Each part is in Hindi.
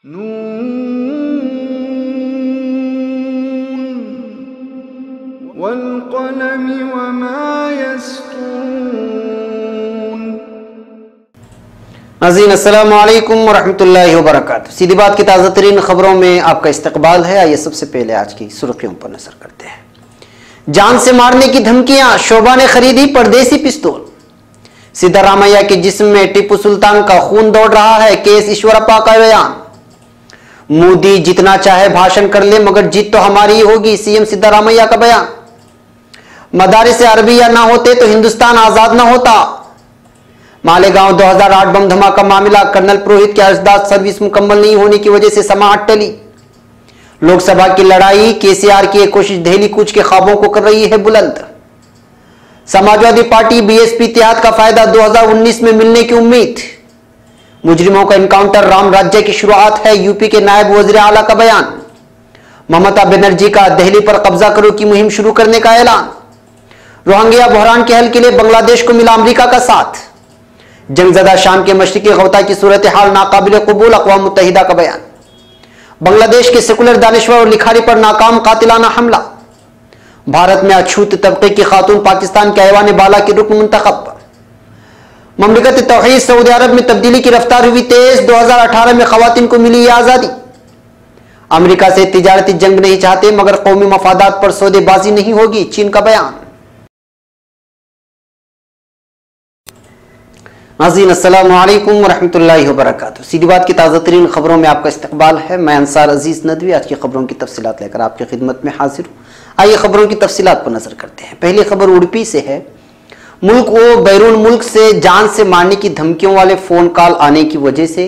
नून वल्क़लमि वमा यस्तून। नाज़रीन अस्सलामु अलैकुम वरहमतुल्लाहि वबरकातुहू। सीधी बात की ताज़ा तरीन खबरों में आपका इस्तकबाल है। आइए सबसे पहले आज की सुर्खियों पर नजर करते हैं। जान से मारने की धमकियां, शोभा ने खरीदी परदेसी पिस्तौल। सिद्धरामैया के जिस्म में टीपू सुल्तान का खून दौड़ रहा है, केएस ईश्वरप्पा का बयान। मोदी जितना चाहे भाषण कर ले मगर जीत तो हमारी ही होगी, सीएम सिद्धरामैया का बयान। मदारिस अरबिया ना होते तो हिंदुस्तान आजाद ना होता। मालेगांव 2008 बम धमाका मामला, कर्नल पुरोहित की अर्जदाद सर्विस मुकम्मल नहीं होने की वजह से समाअत टली। लोकसभा की लड़ाई, केसीआर की एक कोशिश दहली कूच के ख्वाबों को कर रही है बुलंद। समाजवादी पार्टी बीएसपी इत्तेहाद का फायदा 2019 में मिलने की उम्मीद। मुजरिमों का एनकाउंटर, राम राज्य की शुरुआत है, यूपी के नायब वजीर आला का बयान। ममता बनर्जी का दहली पर कब्जा करो की मुहिम शुरू करने का ऐलान। रोहिंग्या बहरान के हल के लिए बांग्लादेश को मिला अमेरिका का साथ। जंगजदा शाम के मशरिकी गौता की सूरत हाल नाकाबिल कबूल, अक़वाम मुत्तहिदा का बयान। बांग्लादेश के सेकुलर दानिशवर और लिखारी पर नाकाम कातिलाना हमला। भारत में अछूत तबके की खातून पाकिस्तान के ऐवान बाला की रुकन मुंतखब। ममलिकत तौहीद सऊदी अरब में तब्दीली की रफ्तार हुई तेज, 2018 में खवातीन को मिली यह आजादी। अमेरिका से तिजारती जंग नहीं चाहते मगर कौमी मफादात पर सौदेबाजी नहीं होगी, चीन का बयान। नाज़रीन अस्सलामु अलैकुम वरहमतुल्लाहि वबरकातुहू। सीधी बात की ताज़ा तरीन खबरों में आपका इस्तकबाल है। मैं अंसार अजीज नदवी आज की खबरों की तफसीलात लेकर आपकी खिदमत में हाजिर हूँ। आइए खबरों की तफसीलात पर नजर करते हैं। पहली खबर उडुपी से है। मुल्क व बैरून मुल्क से जान से मारने की धमकियों वाले फोन कॉल आने की वजह से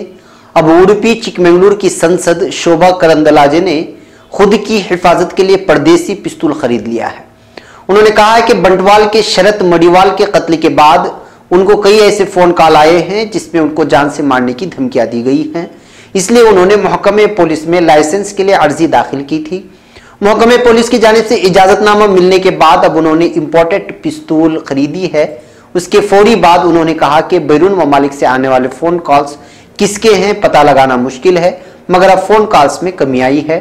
अब उडुपी चिकमंगलुरु की संसद शोभा करंदलाजे ने खुद की हिफाजत के लिए परदेसी पिस्तौल खरीद लिया है। उन्होंने कहा है कि बंटवाल के शरत मडिवाल के कत्ल के बाद उनको कई ऐसे फोन कॉल आए हैं जिसमें उनको जान से मारने की धमकियां दी गई हैं, इसलिए उन्होंने महकमे पुलिस में लाइसेंस के लिए अर्जी दाखिल की थी। महकमे पुलिस की जानिब से इजाजतनामा मिलने के बाद अब उन्होंने इंपोर्टेड पिस्तौल खरीदी है। उसके फौरी बाद उन्होंने कहा कि बैरून ममालिक से आने वाले फोन कॉल्स किसके हैं पता लगाना मुश्किल है, मगर अब फोन कॉल्स में कमी आई है।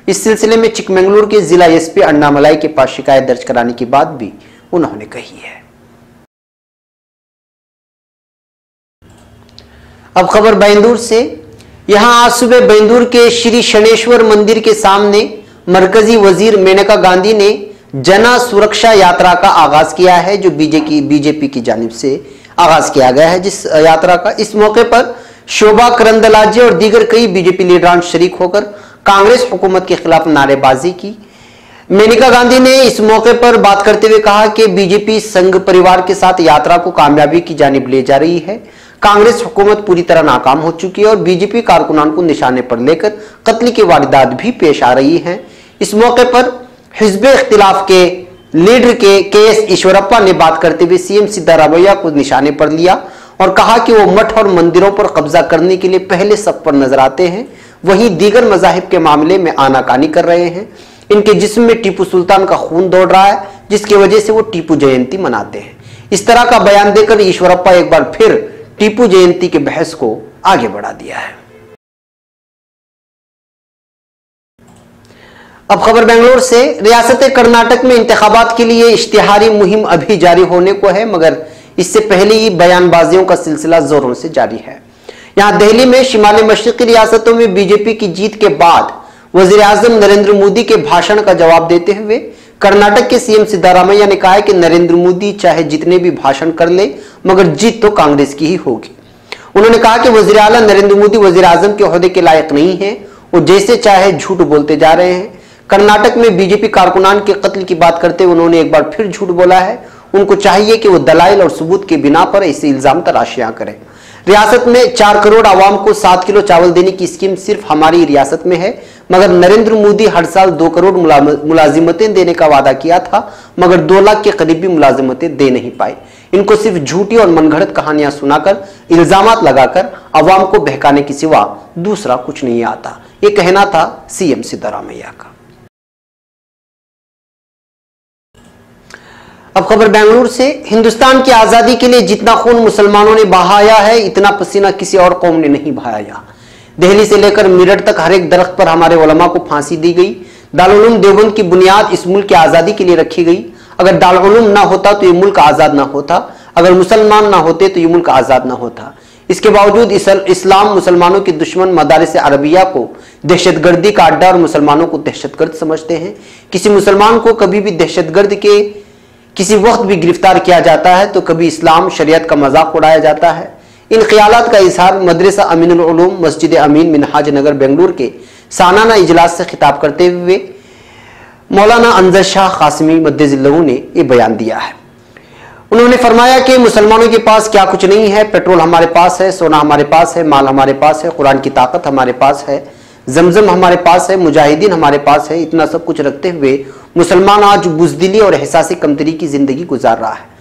इस सिलसिले में चिकमंगलुरु के जिला एसपी अन्नामलाई के पास शिकायत दर्ज कराने की बात भी उन्होंने कही है। अब खबर बैंदूर से। यहां आज सुबह बैंदूर के श्री शनेश्वर मंदिर के सामने मरकजी वजीर मेनका गांधी ने जना सुरक्षा यात्रा का आगाज किया है, जो बीजेपी की जानिब से आगाज किया गया है जिस यात्रा का। इस मौके पर शोभा करंदलाजे और दीगर कई बीजेपी लीडरान शरीक होकर कांग्रेस हुकूमत के खिलाफ नारेबाजी की। मेनका गांधी ने इस मौके पर बात करते हुए कहा कि बीजेपी संघ परिवार के साथ यात्रा को कामयाबी की जानिब ले जा रही है। कांग्रेस हुकूमत पूरी तरह नाकाम हो चुकी है और बीजेपी कारकुनान को निशाने पर लेकर कत्ल की वारदात भी पेश आ रही हैं। इस मौके पर हिज़्ब इख्तिलाफ के लीडर के केएस ईश्वरप्पा ने बात करते हुए सीएम सिद्धरामैया को निशाने पर लिया और कहा कि वो मठ और मंदिरों पर कब्जा करने के लिए पहले सफ पर नजर आते हैं, वहीं दीगर मजाहिब के मामले में आनाकानी कर रहे हैं। इनके जिस्म में टीपू सुल्तान का खून दौड़ रहा है, जिसकी वजह से वो टीपू जयंती मनाते हैं। इस तरह का बयान देकर ईश्वरप्पा एक बार फिर टीपू जयंती के बहस को आगे बढ़ा दिया है। अब खबर बेंगलोर से। रियासत कर्नाटक में इंतखाबात के लिए इश्तिहारी मुहिम अभी जारी होने को है, मगर इससे पहले ही बयानबाजियों का सिलसिला जोरों से जारी है। यहां दिल्ली में शिमाली मशरिकी रियासतों में बीजेपी की जीत के बाद वजीर आजम नरेंद्र मोदी के भाषण का जवाब देते हुए कर्नाटक के सीएम सिद्धरामैया ने कहा है कि नरेंद्र मोदी चाहे जितने भी भाषण कर ले मगर जीत तो कांग्रेस की ही होगी। उन्होंने कहा कि वजीर आला नरेंद्र मोदी वजीर आजम के ओहदे के लायक नहीं है, वो जैसे चाहे झूठ बोलते जा रहे हैं। कर्नाटक में बीजेपी कारकुनान के कत्ल की बात करते हुए उन्होंने एक बार फिर झूठ बोला है। उनको चाहिए कि वो दलाइल और सबूत के बिना पर ऐसे इल्जाम तराशियां करें। रियासत में 4 करोड़ आवाम को 7 किलो चावल देने की स्कीम सिर्फ हमारी रियासत में है, मगर नरेंद्र मोदी हर साल 2 करोड़ मुलाजिमतें देने का वादा किया था, मगर 2 लाख के करीब भी मुलाजिमतें दे नहीं पाए। इनको सिर्फ झूठी और मनगढ़ंत कहानियां सुनाकर, इल्जामात लगाकर अवाम को बहकाने के सिवा दूसरा कुछ नहीं आता। ये कहना था सीएम सिद्धरामैया का। अब खबर बेंगलुरु से। हिंदुस्तान की आजादी के लिए जितना खून मुसलमानों ने बहाया है, इतना पसीना किसी और कौम ने नहीं बहाया। दिल्ली से लेकर मेरठ तक हर एक दरख्त पर हमारे उलमा को फांसी दी गई। दारुल उलूम देवबंद की बुनियाद इस मुल्क की आज़ादी के लिए रखी गई। अगर दारुल उलूम ना होता तो ये मुल्क आज़ाद ना होता, अगर मुसलमान ना होते तो ये मुल्क आज़ाद ना होता। इसके बावजूद इस्लाम मुसलमानों के दुश्मन मदारिस अरबिया को दहशतगर्दी का अड्डा और मुसलमानों को दहशतगर्द समझते हैं। किसी मुसलमान को कभी भी दहशतगर्द के किसी वक्त भी गिरफ्तार किया जाता है तो कभी इस्लाम शरीयत का मजाक उड़ाया जाता है। इन ख्यालात का इजहार मदरसा अमीनुल उलूम मस्जिद अमीन मिनहाज नगर बेंगलुरु के सालाना इजलास से खिताब करते हुए मौलाना अंजर शाह कासिमी मद्दजिल्लहु ने यह बयान दिया है। उन्होंने फरमाया कि मुसलमानों के पास क्या कुछ नहीं है, पेट्रोल हमारे पास है, सोना हमारे पास है, माल हमारे पास है, कुरान की ताकत हमारे पास है, जमजम हमारे पास है, मुजाहिदीन हमारे पास है। इतना सब कुछ रखते हुए मुसलमान आज बुज़दिली और एहसासी कमतरी की जिंदगी गुजार रहा है।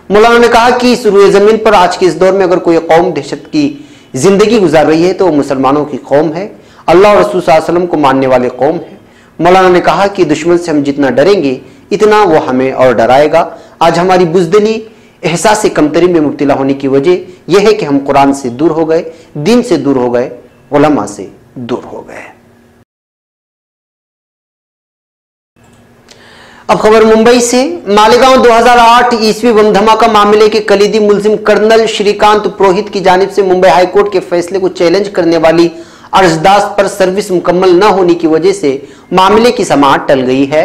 मौलाना ने कहा कि इस रुए जमीन पर आज के इस दौर में अगर कोई कौम दहशत की जिंदगी गुजार रही है तो वो मुसलमानों की कौम है, अल्लाह और रसूल सल्लल्लाहु अलैहि वसल्लम को मानने वाले कौम है। मौलाना ने कहा कि दुश्मन से हम जितना डरेंगे इतना वो हमें और डराएगा। आज हमारी बुज़दिली एहसास कमतरी में मुब्तला होने की वजह यह है कि हम कुरान से दूर हो गए, दीन से दूर हो गए, उलमा से दूर हो गए। अब खबर मुंबई से। मालेगांव 2008 ईस्वी बम धमाका मामले के कलीदी मुलजिम कर्नल श्रीकांत पुरोहित की जानिब से मुंबई हाईकोर्ट के फैसले को चैलेंज करने वाली अर्जदाश्त पर सर्विस मुकम्मल न होने की वजह से मामले की समाअत टल गई है।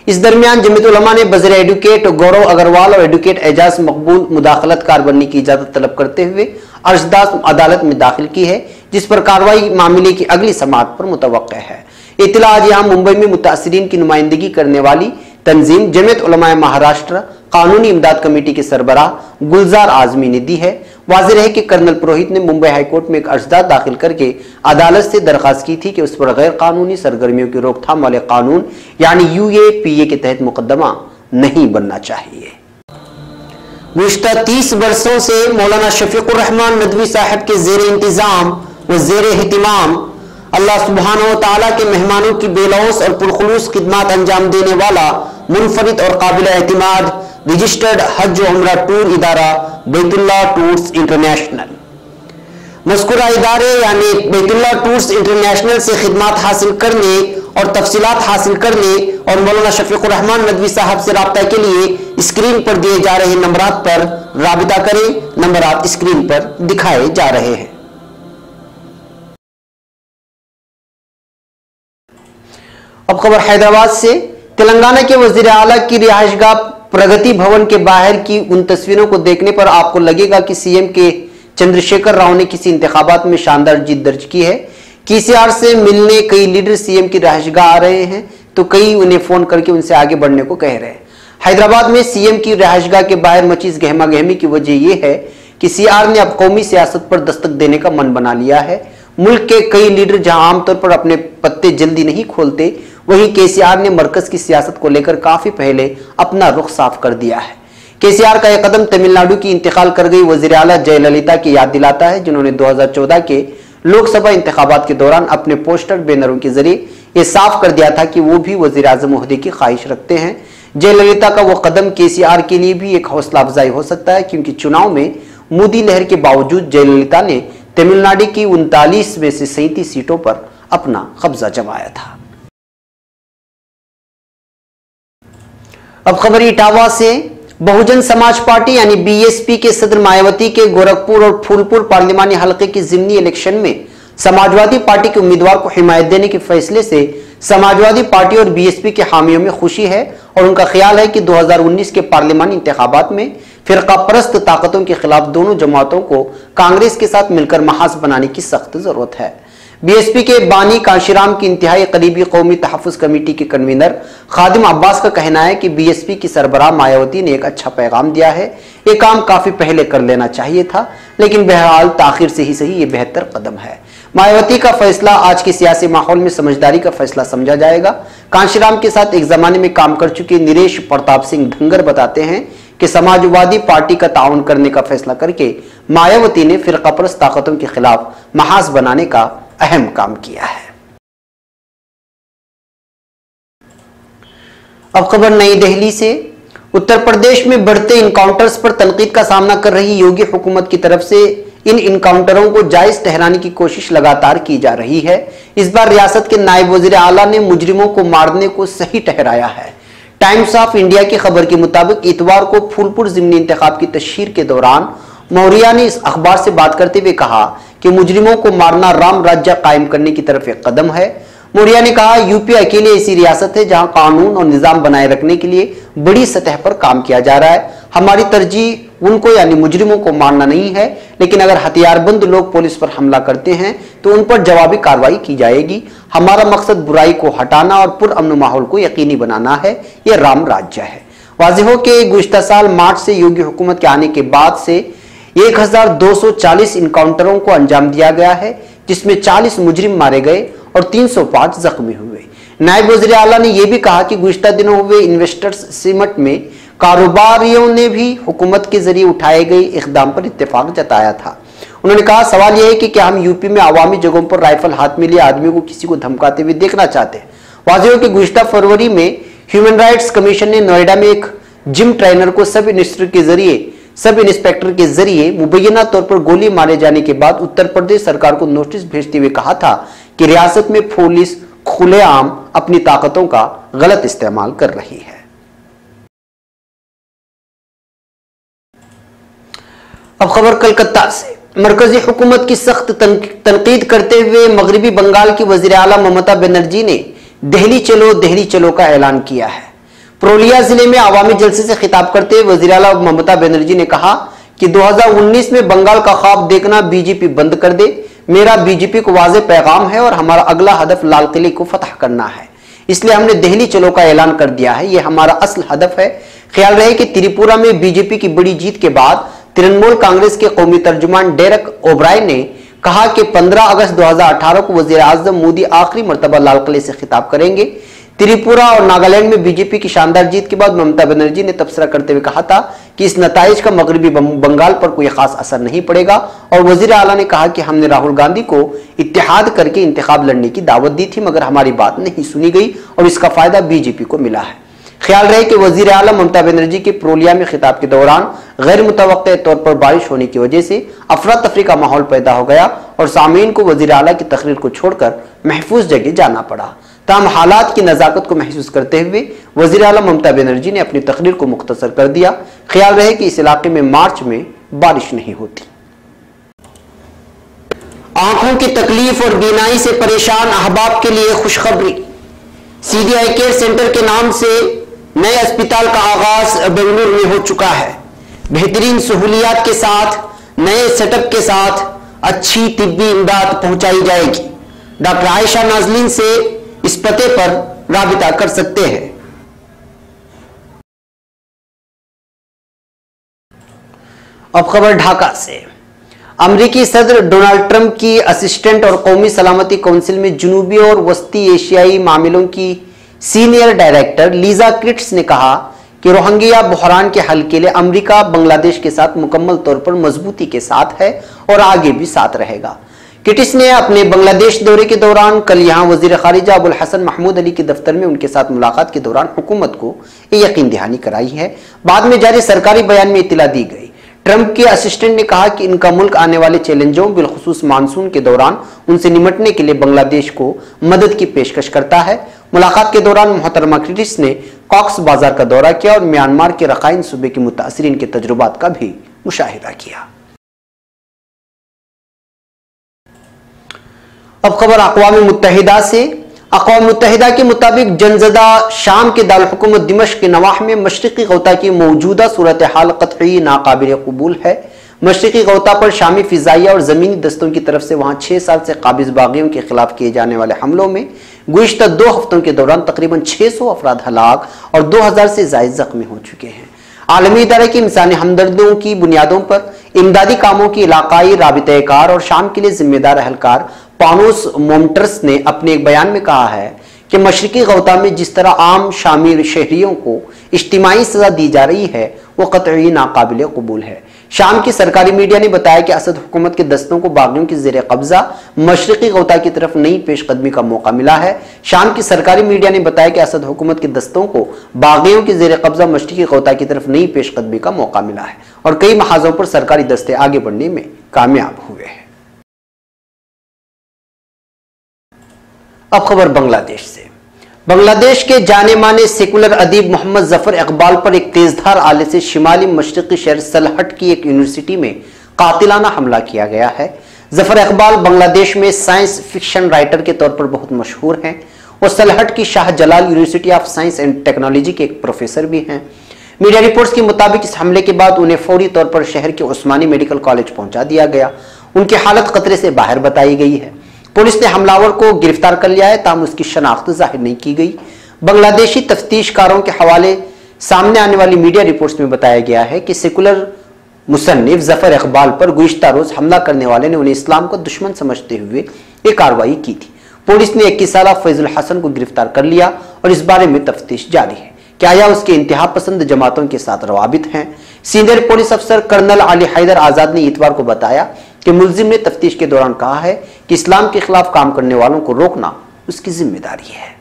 इस दरमियान जमीयत उलमा ने बज़र एडवोकेट गौरव अग्रवाल और एडवोकेट एजाज मकबूल मुदाखलतकार बनने की इजाजत तलब करते हुए अर्जदाश्त अदालत में दाखिल की है, जिस पर कार्रवाई मामले की अगली समाअत पर मुतवक्किह है। इत्तला आज यहाँ मुंबई में मुतासिरीन की नुमाइंदगी करने वाली तंजीम जमीयत उलमा महाराष्ट्र कानूनी इमदाद कमेटी के सरबराह गुलजार आजमी ने दी है। वाज़ेह है कि कर्नल पुरोहित ने मुंबई हाईकोर्ट में एक अर्जदाद दाखिल करके अदालत से दरखास्त की थी कि उस पर गैर कानूनी सरगर्मियों की रोकथाम वाले कानून यानी UAPA के तहत मुकदमा नहीं बनना चाहिए। गुज़िश्ता 30 वर्षों से मौलाना शफीकुर रहमान नदवी साहब के जेर इंतजाम व जेर एहतिमाम अल्लाह सुब्हानहू व तआला के मेहमानों की बेलौस और पुरखुलूस खिदमत अंजाम देने वाला मुनफरिद और काबिल एतमाद रजिस्टर्ड हज व उम्रा टूर इदारा बैतुल्लाह टूर्स इंटरनेशनल मज़कूरा इदारे यानी बैतुल्लाह टूर्स इंटरनेशनल से खिदमत हासिल करने और तफसीलात हासिल करने और मौलाना शफीकुर रहमान नदवी साहब से राब्ता के लिए स्क्रीन पर दिए जा रहे नंबरात पर राबिता करें। नंबरात स्क्रीन पर दिखाए जा रहे हैं। अब खबर हैदराबाद से। तेलंगाना के वजीर आला की रिहाइशगाह प्रगति भवन के बाहर की उन तस्वीरों को देखने पर आपको लगेगा कि सीएम के चंद्रशेखर राव ने किसी इंतखाबात में शानदार जीत दर्ज की है। केसीआर से मिलने कई लीडर सीएम की रिहाइशगाह आ रहे हैं तो कई उन्हें फोन करके उनसे आगे बढ़ने को कह रहे हैं। हैदराबाद में सीएम की रिहाइशगाह के बाहर मची इस गहमा गहमी की वजह यह है कि सीआर ने अब कौमी सियासत पर दस्तक देने का मन बना लिया है। मुल्क के कई लीडर जहां आमतौर पर अपने पत्ते जल्दी नहीं खोलते, वहीं केसीआर ने मरकज की सियासत को लेकर काफी पहले अपना रुख साफ कर दिया है। केसीआर का यह कदम तमिलनाडु की इंतकाल कर गई वजीर आला जयललिता की याद दिलाता है, जिन्होंने 2014 के लोकसभा इंतखाबात के दौरान अपने पोस्टर बैनरों के जरिए यह साफ कर दिया था कि वो भी वजीर आजम ओहदे की ख्वाहिश रखते हैं। जयललिता का वो कदम केसीआर के लिए भी एक हौसला अफजाई हो सकता है, क्योंकि चुनाव में मोदी लहर के बावजूद जयललिता ने तमिलनाडु की 39 में से 37 सीटों पर अपना कब्जा जमाया था। अब खबर इटावा से। बहुजन समाज पार्टी यानी बीएसपी के सदर मायावती के गोरखपुर और फूलपुर पार्लिमानी हलके की जिमनी इलेक्शन में समाजवादी पार्टी के उम्मीदवार को हिमायत देने के फैसले से समाजवादी पार्टी और बीएसपी के हामियों में खुशी है और उनका ख्याल है कि 2019 के पार्लिमानी इंतखाबात में फिरका परस्त ताकतों के खिलाफ दोनों जमातों को कांग्रेस के साथ मिलकर महाज बनाने की सख्त जरूरत है। बीएसपी के बानी कांशीराम की इंतहाई करीबी कौमी तहफ़्फ़ुज़ कमेटी के कन्वीनर खादिम अब्बास का कहना है कि बीएसपी की सरबराह मायावती ने एक अच्छा पैगाम दिया है। ये काम काफी पहले कर लेना चाहिए था, लेकिन बहरहाल ताखिर से ही सही ये बेहतर कदम है। मायावती का फैसला आज के सियासी माहौल में समझदारी का फैसला समझा जाएगा। कांशीराम के साथ एक जमाने में काम कर चुके नरेश प्रताप सिंह धंगर बताते हैं कि समाजवादी पार्टी का ताउन करने का फैसला करके मायावती ने फिरकापरस्त ताकतों के खिलाफ महाज बनाने का अहम काम किया है। अब खबर नई दिल्ली से। उत्तर प्रदेश में बढ़ते इनकाउंटर्स पर तनकीद का सामना कर रही योगी हुकूमत की तरफ से इन इनकाउंटरों को जायज ठहराने की कोशिश लगातार की जा रही है। इस बार रियासत के नायब वजीर आला ने मुजरिमों को मारने को सही ठहराया है। टाइम्स ऑफ इंडिया की खबर के मुताबिक इतवार को फूलपुर जिमनी इंतखाब की तशहीर के दौरान मौर्या ने इस अखबार से बात करते हुए कहा कि मुजरिमों को मारना राम राज्य कायम करने की तरफ एक कदम है। मौर्या ने कहा, यूपी अकेले ऐसी रियासत है जहां कानून और निजाम बनाए रखने के लिए बड़ी सतह पर काम किया जा रहा है। हमारी तरजीह उनको यानी मुजरिमों को मारना नहीं है, लेकिन अगर हथियारबंद लोग पुलिस पर हमला करते हैं तो उन पर जवाबी कार्रवाई की जाएगी। हमारा मकसद बुराई को हटाना और पुरअमन माहौल को यकीनी बनाना है। यह राम राज्य है। वाज़ेह हो कि गुज़िश्ता साल मार्च से योगी हुकूमत के आने के बाद से 1240 इनकाउंटरों को अंजाम दिया गया है, जिसमें 40 मुजरिम मारे गए और 305 जख्मी हुए। नायब वज़ीर आला ने यह भी कहा कि गुज़िश्ता दिनों हुए इन्वेस्टर्स समिट में कारोबारियों ने भी हुकूमत के जरिए उठाए गए इक़दाम पर इत्तेफाक जताया था। उन्होंने कहा, सवाल यह है कि क्या हम यूपी में अवामी जगहों पर राइफल हाथ में लिए आदमियों को किसी को धमकाते हुए देखना चाहते हैं। वाज़ेह हो कि गुज़िश्ता फरवरी में ह्यूमन राइट्स कमीशन ने नोएडा में एक जिम ट्रेनर को सब इंस्पेक्टर के जरिए मुबैना तौर पर गोली मारे जाने के बाद उत्तर प्रदेश सरकार को नोटिस भेजते हुए कहा था कि रियासत में पुलिस खुलेआम अपनी ताकतों का गलत इस्तेमाल कर रही है। अब खबर कलकत्ता से। मरकजी हुकूमत की सख्त तनकीद करते हुए मगरबी बंगाल की वजीर आला ममता बनर्जी ने दिल्ली चलो का ऐलान किया है। पुरुलिया जिले में आवामी जलसे से खिताब करते हुए वजीर आला ममता बनर्जी ने कहा कि 2019 में बंगाल का ख्वाब देखना बीजेपी बंद कर दे। मेरा बीजेपी को वाज़ेह पैगाम है और हमारा अगला हदफ लाल किले को फतह करना है, इसलिए हमने दिल्ली चलो का ऐलान कर दिया है। यह हमारा असल हदफ है। ख्याल रहे कि त्रिपुरा में बीजेपी की बड़ी जीत के बाद तृणमूल कांग्रेस के कौमी तर्जुमान डेरेक ओब्रायन ने कहा कि 15 अगस्त 2018 को वजीर आजम मोदी आखिरी मरतबा लाल किले से खिताब करेंगे। त्रिपुरा और नागालैंड में बीजेपी की शानदार जीत के बाद ममता बनर्जी ने तबसरा करते हुए कहा था कि इस नताइज का मगरबी बंगाल पर कोई खास असर नहीं पड़ेगा और वजीर आला ने कहा कि हमने राहुल गांधी को इत्तेहाद करके इंतखाब लड़ने की दावत दी थी, मगर हमारी बात नहीं सुनी गई और इसका फायदा बीजेपी को मिला है। ख्याल रहे कि वजीर आला ममता बनर्जी के पुरुलिया में खिताब के दौरान गैर मुतवक्के तौर पर बारिश होने की वजह से अफरा तफरी का माहौल पैदा हो गया और सामीन को वजीर आला की तकरीर को छोड़कर महफूज जगह जाना पड़ा। ताहम हालात की नजाकत को महसूस करते हुए वजीर आला ममता बनर्जी ने अपनी तकरीर को मुख्तसर कर दिया। ख्याल रहे कि इस इलाके में मार्च में बारिश नहीं होती। आंखों की तकलीफ और बीनाई से परेशान अहबाब के लिए खुशखबरी। सीडी आई केयर सेंटर के नाम से नए अस्पताल का आगाज बेंगलुरु में हो चुका है। बेहतरीन सहूलियात के साथ, नए सेटअप के साथ अच्छी तिब्बी इमदाद पहुंचाई जाएगी। डॉक्टर आयशा नाजलीन से इस पते पर राबिता कर सकते हैं। अब खबर ढाका से। अमेरिकी सदर डोनाल्ड ट्रंप की असिस्टेंट और कौमी सलामती काउंसिल में जनूबी और वस्ती एशियाई मामलों की सीनियर डायरेक्टर लीजा किट्स ने कहा कि रोहिंग्या बहरान के हल के लिए अमेरिका बांग्लादेश के साथ मुकम्मल तौर पर मजबूती के साथ है और आगे भी साथ रहेगा। किटिस ने अपने बांग्लादेश दौरे के दौरान कल यहां वजीर खारिजा अबुल हसन महमूद अली के दफ्तर में उनके साथ मुलाकात के दौरान हुकूमत को यकीन दहानी कराई है। बाद में जारी सरकारी बयान में इत्तला दी गई। ट्रंप के असिस्टेंट ने कहा कि इनका मुल्क आने वाले चैलेंजों बिलखुसूस मानसून के दौरान उनसे निपटने के लिए बांग्लादेश को मदद की पेशकश करता है। मुलाकात के दौरान मोहतरमा किटिस ने कॉक्स बाजार का दौरा किया और म्यांमार के रखाइन सूबे के मुतासरीन के तजुर्बात का भी मुशाहिदा किया। अब खबर अक़वाम मुत्तहिदा से। अक़वाम मुत्तहिदा के मुताबिक जनज़दा शाम के दारुल-हुकूमत दिमश्क के नवाह में मशरिक़ी गौता की मौजूदा सूरत हाल क़तई नाकाबिल कबूल है। मशरिक़ी गौता पर शामी फ़िज़ाइया और ज़मीनी दस्तों की तरफ से वहाँ 6 साल से काबिज़ बागियों के खिलाफ किए जाने वाले हमलों में गुज़िश्ता 2 हफ्तों के दौरान तकरीबन 600 अफराद हलाक और 2000 से ज़ायद ज़ख्मी हो चुके हैं। आलमी इदारे की इंसानी हमदर्दियों की बुनियादों पर इमदादी कामों की इलाकाई राबितेकार और शाम के लिए जिम्मेदार अहलकार पानोस मोमटर्स ने अपने एक बयान में कहा है कि मशरिकी गौता में जिस तरह आम शामी शहरियों को इज्तिमाई सजा दी जा रही है वो कतई नाकाबिल कबूल है। शाम की सरकारी मीडिया ने बताया कि असद हुकूमत के दस्तों को बागियों के ज़ेरे कब्जा मशरिकी गौता की तरफ नई पेशकदमी का मौका मिला है। शाम की सरकारी मीडिया ने बताया कि असद हुकूमत के दस्तों को बागियों के ज़ेरे कब्जा मशरिकी गौता की तरफ नई पेशकदमी का मौका मिला है। और कई महाजों पर सरकारी दस्ते आगे बढ़ने में कामयाब हुए हैं। अब खबर बांग्लादेश से। बांग्लादेश के जाने माने सेकुलर अदीब मोहम्मद जफर इकबाल पर एक तेजधार आले से शिमाली मशरकी शहर सलहट की एक यूनिवर्सिटी में कातिलाना हमला किया गया है। जफर इकबाल बांग्लादेश में साइंस फिक्शन राइटर के तौर पर बहुत मशहूर हैं। वो सलहट की Shah Jalal university of science and technology के एक प्रोफेसर भी हैं। मीडिया रिपोर्ट्स के मुताबिक इस हमले के बाद उन्हें फौरी तौर पर शहर के उस्मानी मेडिकल कॉलेज पहुंचा दिया गया। उनकी हालत खतरे से बाहर बताई गई है। पुलिस ने हमलावर को गिरफ्तार कर लिया है, ताहम उसकी शनाख्त जाहिर नहीं की गई। बांग्लादेशी तफ्तीशकारों के हवाले सामने आने वाली मीडिया रिपोर्ट्स में बताया गया है कि सेकुलर मुसन्निफ जफर इकबाल पर गुज़िश्ता रोज हमला करने वाले ने उन्हें इस्लाम को दुश्मन समझते हुए एक कार्रवाई की थी। पुलिस ने 21 साला फैजुल हसन को गिरफ्तार कर लिया और इस बारे में तफ्तीश जारी है। क्या यह उसके इंतहा पसंद जमातों के साथ रवाबित हैं? सीनियर पुलिस अफसर कर्नल अली हैदर आजाद ने इतवार को बताया कि मुलजिम ने तफ्तीश के दौरान कहा है कि इस्लाम के खिलाफ काम करने वालों को रोकना उसकी जिम्मेदारी है।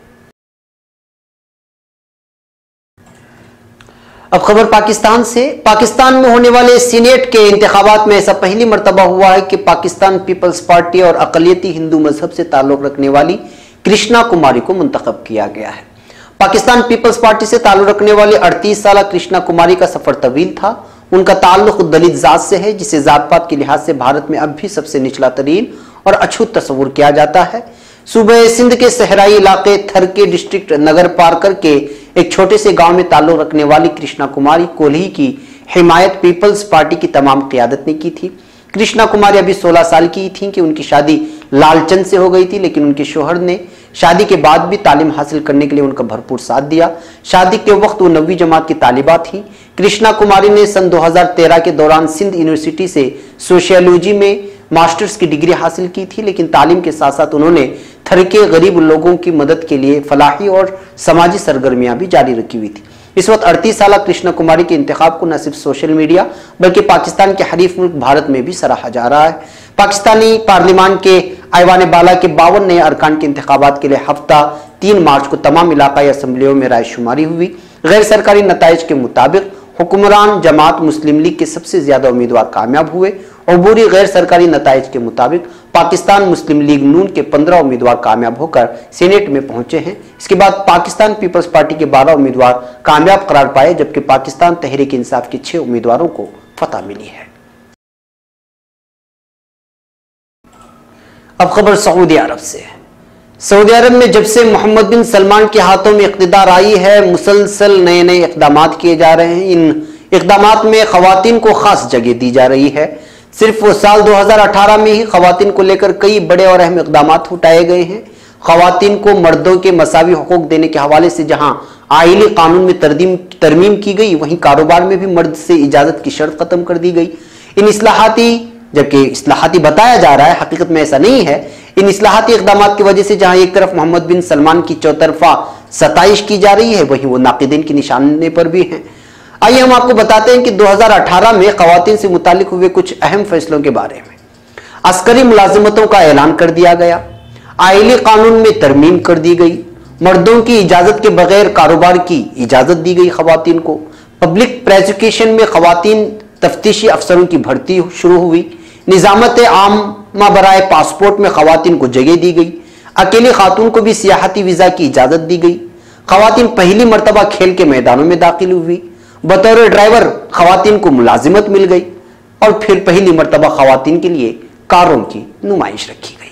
अब खबर पाकिस्तान से। पाकिस्तान में होने वाले सीनेट के इंतखाबात में ऐसा पहली मर्तबा हुआ है कि पाकिस्तान पीपल्स पार्टी और अकलियती हिंदू मजहब से ताल्लुक रखने वाली कृष्णा कुमारी को मुंतखब किया गया है। पाकिस्तान पीपल्स पार्टी से ताल्लुक रखने वाली 38 साला कृष्णा कुमारी का सफर तवील था। उनका ताल्लुक दलित जात से है, जिसे जात पात के लिहाज से भारत में अब भी सबसे निचला तरीन और अछूत तस्वुर किया जाता है। सूबे सिंध के सहराई इलाके थरके डिस्ट्रिक्ट नगर पारकर के एक छोटे से गांव में ताल्लुक रखने वाली कृष्णा कुमारी कोल्ही की हिमायत पीपल्स पार्टी की तमाम क़ियादत ने की थी। कृष्णा कुमारी अभी 16 साल की थी कि उनकी शादी लालचंद से हो गई थी, लेकिन उनके शोहर ने शादी के बाद भी तालीम हासिल करने के लिए उनका भरपूर साथ दिया। शादी के वक्त वो 9वीं जमात की तालिबा थी। कृष्णा कुमारी ने सन 2013 के दौरान सिंध यूनिवर्सिटी से सोशियोलॉजी में मास्टर्स की डिग्री हासिल की थी, लेकिन तालीम के साथ साथ उन्होंने थरके गरीब लोगों की मदद के लिए फलाही और समाजी सरगर्मियां भी जारी रखी हुई थी। इस वक्त 38 साल कृष्णा कुमारी के इंतखाब को न सिर्फ सोशल मीडिया बल्कि पाकिस्तान के हरीफ मुल्क भारत में भी सराहा जा रहा है। पाकिस्तानी पार्लियामान के ऐवान बाला के 52 नए अरकान के इंतखाबात के लिए हफ्ता 3 मार्च को तमाम इलाकाई असम्बलियों में रायशुमारी हुई। गैर सरकारी नताइज के मुताबिक हुक्मरान जमात मुस्लिम लीग के सबसे ज्यादा उम्मीदवार कामयाब हुए। अबूरी गैर सरकारी नताइज के मुताबिक पाकिस्तान मुस्लिम लीग नून के 15 उम्मीदवार कामयाब होकर सीनेट में पहुंचे हैं। इसके बाद पाकिस्तान पीपल्स पार्टी के 12 उम्मीदवार कामयाब करार पाए, जबकि पाकिस्तान तहरीक इंसाफ के 6 उम्मीदवारों को फतह मिली है। अब खबर सऊदी अरब से। सऊदी अरब में जब से मोहम्मद बिन सलमान के हाथों में इक़्तिदार आई है, मुसलसल नए नए इक़दामात किए जा रहे हैं। इन इक़दामात में ख़वातीन को खास जगह दी जा रही है। सिर्फ वो साल 2018 में ही ख़वातीन को लेकर कई बड़े और अहम इक़दामात उठाए गए हैं। ख़वातीन को मर्दों के मसावी हुकूक देने के हवाले से जहां आइली कानून में तरमीम की गई, वहीं कारोबार में भी मर्द से इजाज़त की शर्त ख़त्म कर दी गई। इन जबकि इस्लाहाती बताया जा रहा है, हकीकत में ऐसा नहीं है। इन इस्लाहाती इक़दामात की वजह से जहां एक तरफ मोहम्मद बिन सलमान की चौतरफा सताइश की जा रही है, वहीं वो नाक़िदीन के निशाने पर भी हैं। आइए हम आपको बताते हैं कि 2018 में ख़वातीन से मुतालिक हुए कुछ अहम फैसलों के बारे में। अस्करी मुलाजिमतों का ऐलान कर दिया गया, आइली कानून में तरमीम कर दी गई, मर्दों की इजाज़त के बगैर कारोबार की इजाज़त दी गई ख़वातीन को, पब्लिक प्रोसिक्यूशन में ख़वातीन तफ्तीशी अफसरों की भर्ती शुरू हुई, निज़ामत आमा बराए पासपोर्ट में ख़वातीन को जगह दी गई, अकेली खातून को भी सियाहती वीज़ा की इजाज़त दी गई, ख़वातीन पहली मरतबा खेल के मैदानों में दाखिल हुई, बतौर ड्राइवर ख़वातीन को मुलाजिमत मिल गई और फिर पहली मरतबा ख़वातीन के लिए कारों की नुमाइश रखी गई।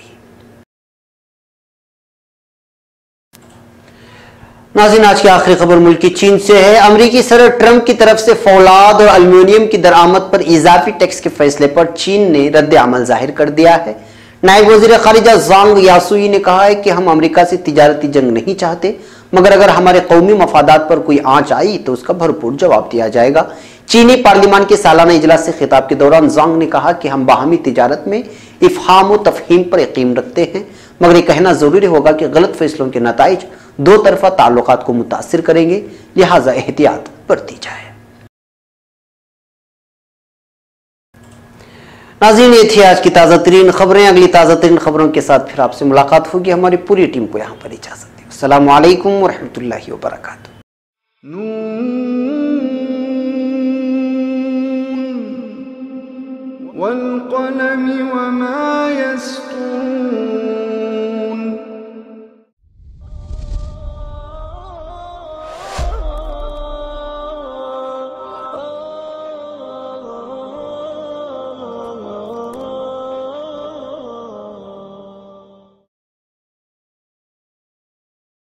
नाज़रीन, आज की आखिरी खबर मुल्क की चीन से है। अमेरिकी सदर ट्रंप की तरफ से फौलाद और एल्युमिनियम की दरामद पर इजाफी टैक्स के फैसले पर चीन ने रद्द अमल जाहिर कर दिया है। नायब वज़ीर खारिजा ज़ांग यासुई ने कहा है कि हम अमेरिका से तिजारती जंग नहीं चाहते, मगर अगर हमारे कौमी मफादात पर कोई आंच आई तो उसका भरपूर जवाब दिया जाएगा। चीनी पार्लियामान के सालाना इजलास से खिताब के दौरान ज़ांग ने कहा कि हम बाहमी तिजारत में इफ़हाम व तफ़हीम पर यकीन रखते हैं, मगर यह कहना ज़रूरी होगा कि गलत फैसलों के नताइज दो तरफा ताल्लुकात को मुतासिर करेंगे, लिहाजा एहतियात बरती जाए। नाज़रीन, ये थी आज की ताज़ा तरीन खबरें। अगली ताज़ा तरीन खबरों के साथ फिर आपसे मुलाकात होगी। हमारी पूरी टीम को यहाँ पर इजाज़त दें। अस्सलामु अलैकुम वरहमतुल्लाहि वबरकातुहू। वल क़लम वमा यस्तुरून।